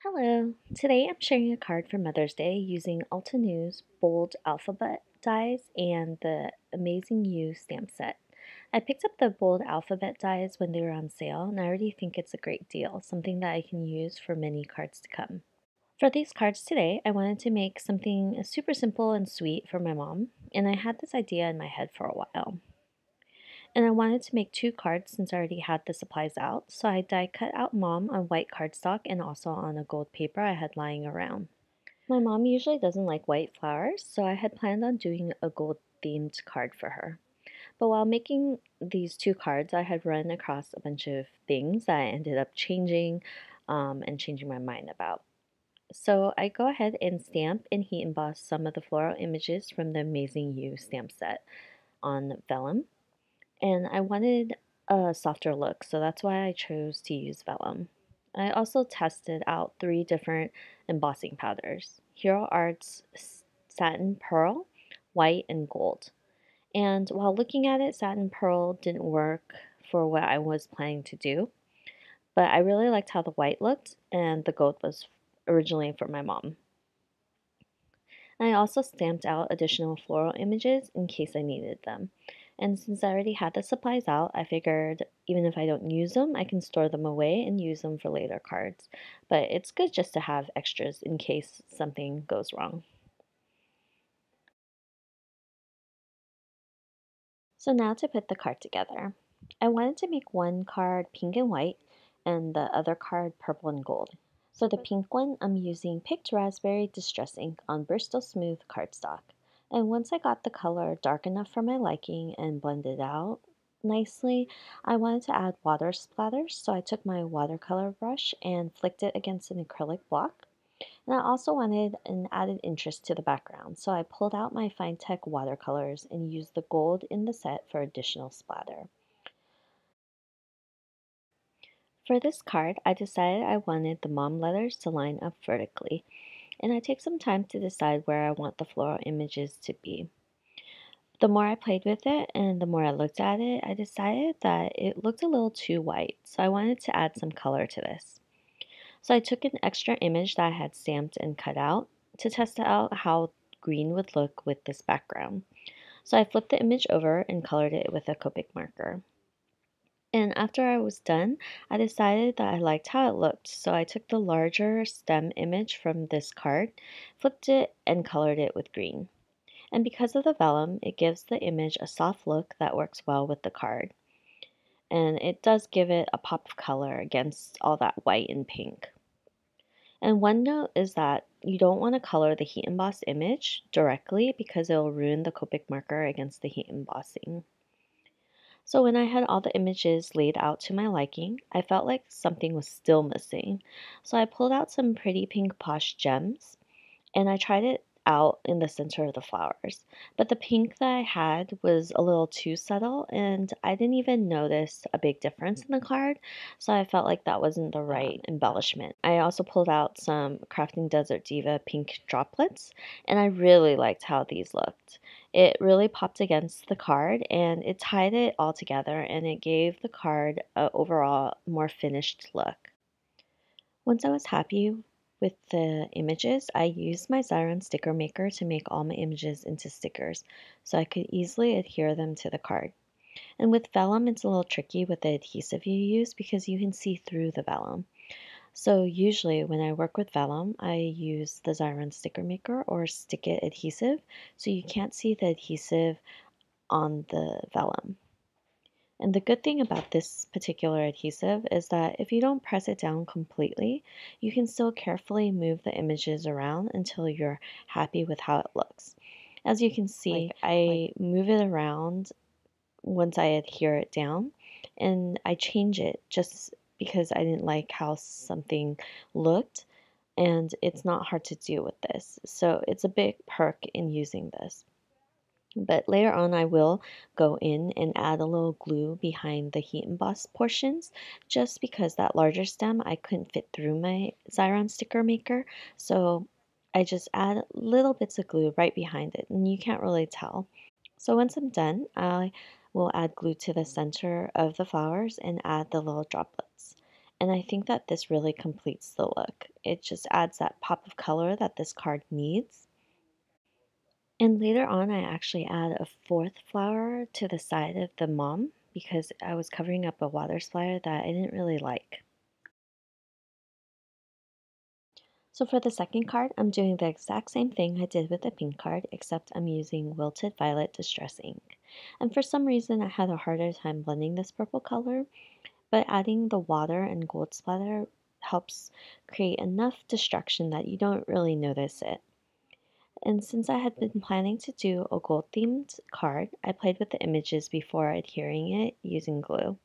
Hello, today I'm sharing a card for Mother's Day using Altenew's bold alphabet dies and the Amazing You stamp set. I picked up the bold alphabet dies when they were on sale, and I already think it's a great deal, something that I can use for many cards to come. For these cards today, I wanted to make something super simple and sweet for my mom, and I had this idea in my head for a while. And I wanted to make two cards since I already had the supplies out, so I die cut out mom on white cardstock and also on a gold paper I had lying around. My mom usually doesn't like white flowers, so I had planned on doing a gold themed card for her. But while making these two cards, I had run across a bunch of things that I ended up changing and changing my mind about. So I go ahead and stamp and heat emboss some of the floral images from the Amazing You stamp set on vellum. And I wanted a softer look, so that's why I chose to use Vellum. I also tested out three different embossing powders: Hero Art's Satin Pearl, White, and Gold. And while looking at it, Satin Pearl didn't work for what I was planning to do, but I really liked how the white looked, and the gold was originally for my mom. I also stamped out additional floral images in case I needed them. And since I already had the supplies out, I figured even if I don't use them, I can store them away and use them for later cards. But it's good just to have extras in case something goes wrong. So now to put the card together. I wanted to make one card pink and white and the other card purple and gold. For the pink one, I'm using Picked Raspberry Distress Ink on Bristol Smooth cardstock. And once I got the color dark enough for my liking and blended out nicely, I wanted to add water splatters, so I took my watercolor brush and flicked it against an acrylic block. And I also wanted an added interest to the background, so I pulled out my Fine-Tech watercolors and used the gold in the set for additional splatter. For this card, I decided I wanted the mom letters to line up vertically, and I take some time to decide where I want the floral images to be. The more I played with it and the more I looked at it, I decided that it looked a little too white, so I wanted to add some color to this. So I took an extra image that I had stamped and cut out to test out how green would look with this background. So I flipped the image over and colored it with a Copic marker. And after I was done, I decided that I liked how it looked, so I took the larger stem image from this card, flipped it, and colored it with green. And because of the vellum, it gives the image a soft look that works well with the card. And it does give it a pop of color against all that white and pink. And one note is that you don't want to color the heat embossed image directly because it will ruin the Copic marker against the heat embossing. So when I had all the images laid out to my liking, I felt like something was still missing. So I pulled out some pretty pink posh gems and I tried it out in the center of the flowers. But the pink that I had was a little too subtle and I didn't even notice a big difference in the card, so I felt like that wasn't the right embellishment. I also pulled out some Crafting Desert Diva pink droplets and I really liked how these looked. It really popped against the card and it tied it all together and it gave the card a overall more finished look. Once I was happy with the images, I used my Xyron sticker maker to make all my images into stickers so I could easily adhere them to the card. And with vellum, it's a little tricky with the adhesive you use because you can see through the vellum. So usually when I work with vellum, I use the Xyron sticker maker or stick it adhesive so you can't see the adhesive on the vellum. And the good thing about this particular adhesive is that if you don't press it down completely, you can still carefully move the images around until you're happy with how it looks. As you can see, I move it around once I adhere it down, and I change it just because I didn't like how something looked, and it's not hard to do with this. So it's a big perk in using this. But later on, I will go in and add a little glue behind the heat emboss portions just because that larger stem I couldn't fit through my Xyron sticker maker. So I just add little bits of glue right behind it and you can't really tell. So once I'm done, I will add glue to the center of the flowers and add the little droplets. And I think that this really completes the look. It just adds that pop of color that this card needs. And later on, I actually add a fourth flower to the side of the mom because I was covering up a water splatter that I didn't really like. So for the second card, I'm doing the exact same thing I did with the pink card, except I'm using Wilted Violet Distress ink. And for some reason, I had a harder time blending this purple color, but adding the water and gold splatter helps create enough distraction that you don't really notice it. And since I had been planning to do a gold themed card, I played with the images before adhering it using glue.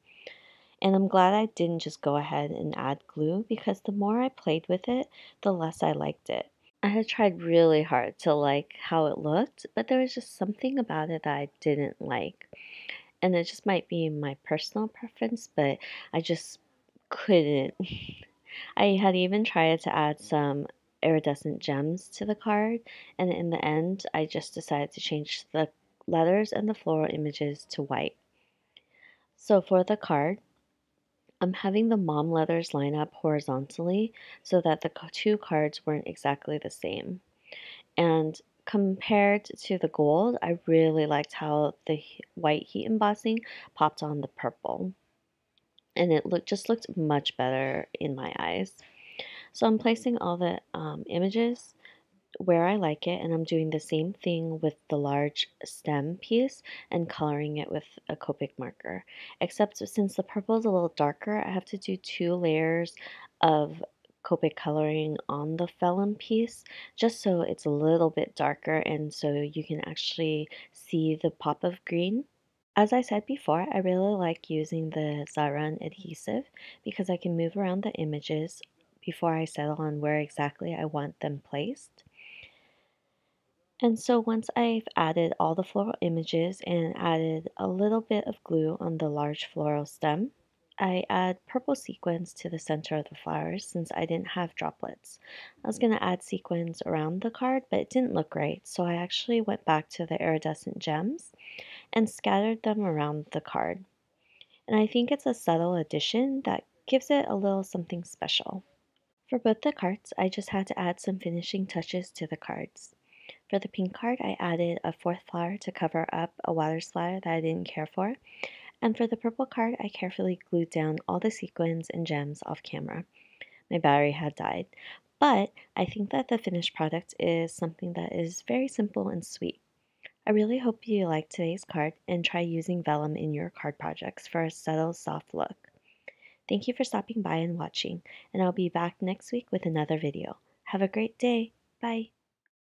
And I'm glad I didn't just go ahead and add glue because the more I played with it, the less I liked it. I had tried really hard to like how it looked, but there was just something about it that I didn't like. And it just might be my personal preference, but I just couldn't. I had even tried to add some iridescent gems to the card, and in the end, I just decided to change the letters and the floral images to white. So for the card, I'm having the mom letters line up horizontally so that the two cards weren't exactly the same. And compared to the gold, I really liked how the white heat embossing popped on the purple. And it just looked much better in my eyes. So I'm placing all the images where I like it, and I'm doing the same thing with the large stem piece and coloring it with a Copic marker. Except since the purple is a little darker, I have to do 2 layers of Copic coloring on the vellum piece just so it's a little bit darker and so you can actually see the pop of green. As I said before, I really like using the Zaran adhesive because I can move around the images before I settle on where exactly I want them placed. And so once I've added all the floral images and added a little bit of glue on the large floral stem, I add purple sequins to the center of the flowers since I didn't have droplets. I was going to add sequins around the card, but it didn't look right, so I actually went back to the iridescent gems and scattered them around the card. And I think it's a subtle addition that gives it a little something special. For both the cards, I just had to add some finishing touches to the cards. For the pink card, I added a fourth flower to cover up a water splatter that I didn't care for. And for the purple card, I carefully glued down all the sequins and gems off camera. My battery had died. But I think that the finished product is something that is very simple and sweet. I really hope you liked today's card and try using vellum in your card projects for a subtle, soft look. Thank you for stopping by and watching, and I'll be back next week with another video. Have a great day. Bye.